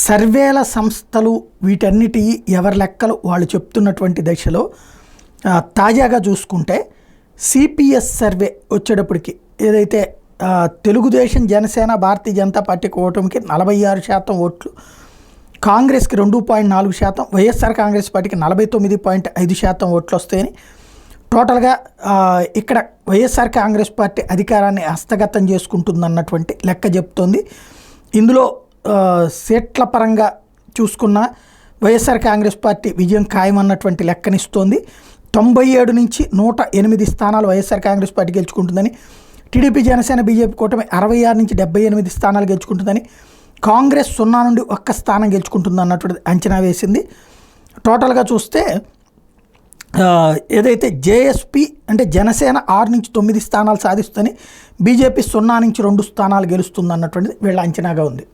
సర్వేల సంస్థలు వీటన్నిటి ఎవరి లెక్కలు వాళ్ళు చెప్తున్నటువంటి దశలో తాజాగా చూసుకుంటే సిపిఎస్ సర్వే వచ్చేటప్పటికి ఏదైతే తెలుగుదేశం జనసేన భారతీయ జనతా పార్టీ కూటమికి 46% ఓట్లు, కాంగ్రెస్కి 2.4%, వైఎస్ఆర్ కాంగ్రెస్ పార్టీకి 49.5% ఓట్లు వస్తాయని, టోటల్గా ఇక్కడ వైఎస్ఆర్ కాంగ్రెస్ పార్టీ అధికారాన్ని హస్తగతం చేసుకుంటుందన్నటువంటి లెక్క చెప్తోంది. ఇందులో సీట్ల పరంగా చూసుకున్న వైఎస్ఆర్ కాంగ్రెస్ పార్టీ విజయం ఖాయమన్నటువంటి లెక్కనిస్తోంది. 97 నుంచి 108 స్థానాలు వైఎస్ఆర్ కాంగ్రెస్ పార్టీ గెలుచుకుంటుందని, టీడీపీ జనసేన బీజేపీ కూటమి 66 నుంచి 78 స్థానాలు గెలుచుకుంటుందని, కాంగ్రెస్ 0 నుండి 1 స్థానం గెలుచుకుంటుంది అన్నటువంటి అంచనా వేసింది. టోటల్గా చూస్తే ఏదైతే జేఎస్పీ అంటే జనసేన 6 నుంచి 9 స్థానాలు సాధిస్తుందని, బీజేపీ 0 నుంచి 2 స్థానాలు గెలుస్తుంది అన్నటువంటిది వీళ్ళ అంచనాగా ఉంది.